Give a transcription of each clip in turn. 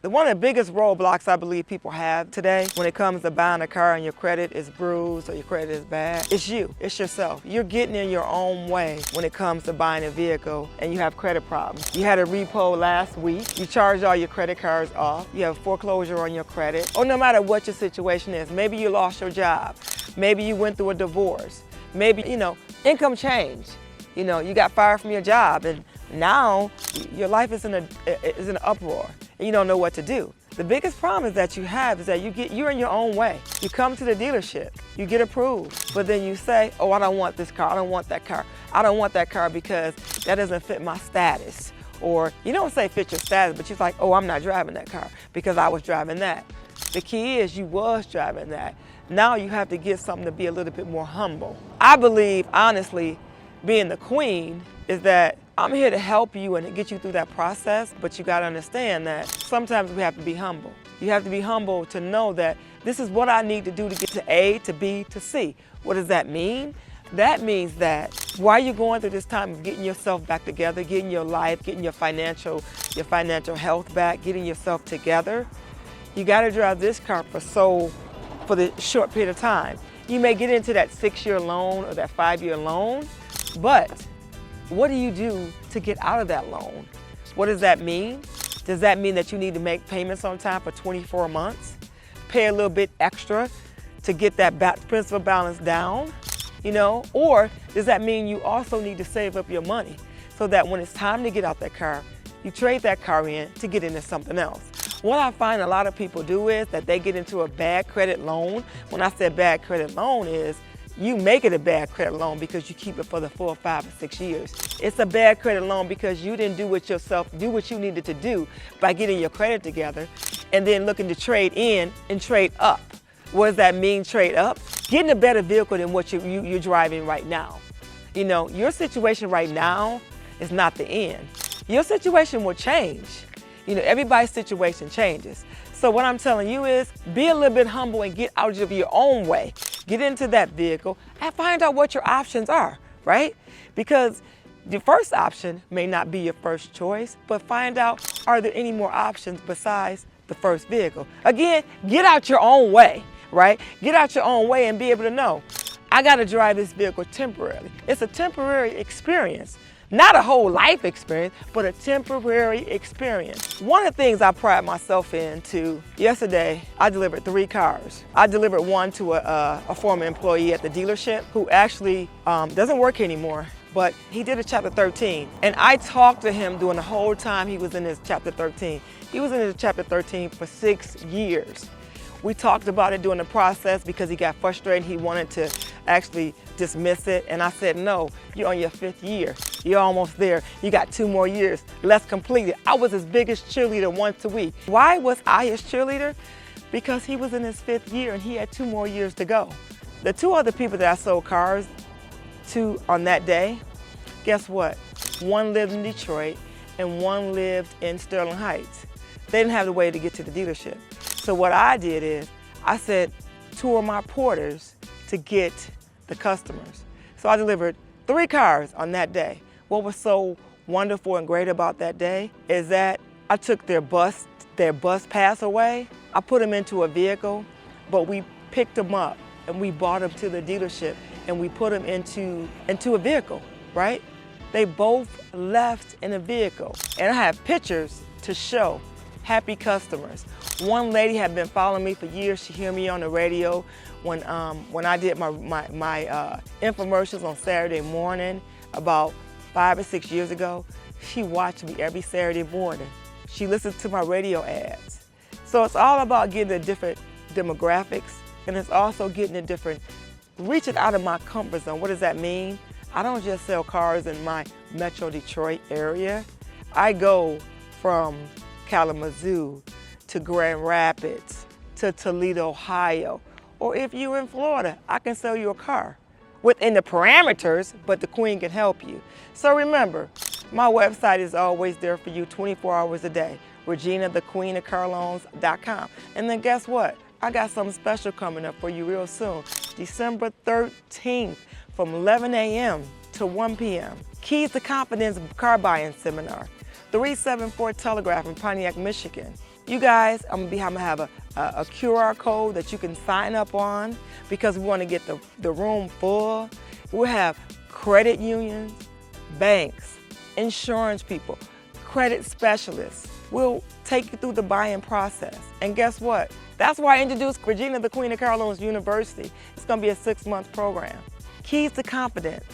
One of the biggest roadblocks I believe people have today when it comes to buying a car and your credit is bruised or your credit is bad, it's you, it's yourself. You're getting in your own way when it comes to buying a vehicle and you have credit problems. You had a repo last week, you charged all your credit cards off, you have foreclosure on your credit, or no matter what your situation is, maybe you lost your job, maybe you went through a divorce, maybe, income change. You got fired from your job and now your life is in an uproar and you don't know what to do. The biggest problem is that you're in your own way. You come to the dealership, you get approved, but then you say, oh, I don't want this car, I don't want that car. I don't want that car because that doesn't fit my status. Or you don't say fit your status, but you're like, oh, I'm not driving that car because I was driving that. The key is you was driving that. Now you have to get something to be a little bit more humble. I believe, honestly, being the queen is that I'm here to help you and to get you through that process, but you gotta understand that sometimes we have to be humble. You have to be humble to know that this is what I need to do to get to A, to B, to C. What does that mean? That means that while you're going through this time of getting yourself back together, getting your life, getting your financial health back, getting yourself together, you gotta drive this car for the short period of time. You may get into that 6-year loan or that 5-year loan, but what do you do to get out of that loan? What does that mean? Does that mean that you need to make payments on time for 24 months? Pay a little bit extra to get that principal balance down? Or does that mean you also need to save up your money so that when it's time to get out that car, you trade that car in to get into something else? What I find a lot of people do is that they get into a bad credit loan. When I say bad credit loan is, you make it a bad credit loan because you keep it for the 4, 5, or 6 years. It's a bad credit loan because you didn't do what you needed to do by getting your credit together and then looking to trade in and trade up. What does that mean, trade up? Getting a better vehicle than what you're driving right now. Your situation right now is not the end. Your situation will change. Everybody's situation changes. So what I'm telling you is be a little bit humble and get out of your own way. Get into that vehicle and find out what your options are, right? Because the first option may not be your first choice, but find out, are there any more options besides the first vehicle? Again, get out your own way, right? Get out your own way and be able to know, I gotta drive this vehicle temporarily. It's a temporary experience. Not a whole life experience, but a temporary experience. One of the things I pride myself in yesterday, I delivered 3 cars. I delivered one to a former employee at the dealership who actually doesn't work anymore, but he did a Chapter 13. And I talked to him during the whole time he was in his Chapter 13. He was in his Chapter 13 for 6 years. We talked about it during the process because he got frustrated. He wanted to actually dismiss it. And I said, no, you're on your 5th year. You're almost there. You got 2 more years. Let's complete it. I was his biggest cheerleader once a week. Why was I his cheerleader? Because he was in his 5th year and he had 2 more years to go. The 2 other people that I sold cars to on that day, guess what? One lived in Detroit and one lived in Sterling Heights. They didn't have the way to get to the dealership. So what I did is I sent 2 of my porters to get the customers. So I delivered 3 cars on that day. What was so wonderful and great about that day is that I took their bus pass away. I put them into a vehicle, but we picked them up and we brought them to the dealership and we put them into a vehicle, right? They both left in a vehicle. And I have pictures to show happy customers. One lady had been following me for years. She heard me on the radio when I did my infomercials on Saturday morning about 5 or 6 years ago. She watched me every Saturday morning. She listens to my radio ads. So it's all about getting the different demographics, and it's also getting the different, reaching out of my comfort zone. What does that mean? I don't just sell cars in my Metro Detroit area. I go from Kalamazoo to Grand Rapids to Toledo, Ohio. Or if you're in Florida, I can sell you a car within the parameters, but the queen can help you. So remember, my website is always there for you 24 hours a day, ReginaTheQueenOfCarLoans.com. And then guess what? I got something special coming up for you real soon. December 13th from 11 a.m. to 1 p.m. Keys to Confidence Car Buying Seminar. 374 Telegraph in Pontiac, Michigan. You guys, I'm gonna have a QR code that you can sign up on because we want to get the room full. We'll have credit unions, banks, insurance people, credit specialists. We'll take you through the buying process. And guess what? That's why I introduced Regina, the Queen of Car Loans University. It's gonna be a 6-month program. Keys to confidence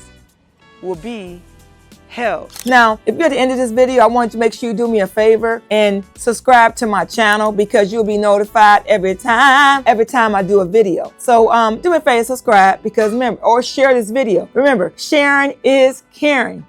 will be held. Now, if you're at the end of this video, I want you to make sure you do me a favor and subscribe to my channel because you'll be notified every time I do a video. So do me a favor, subscribe, because remember, or share this video. Remember, sharing is caring.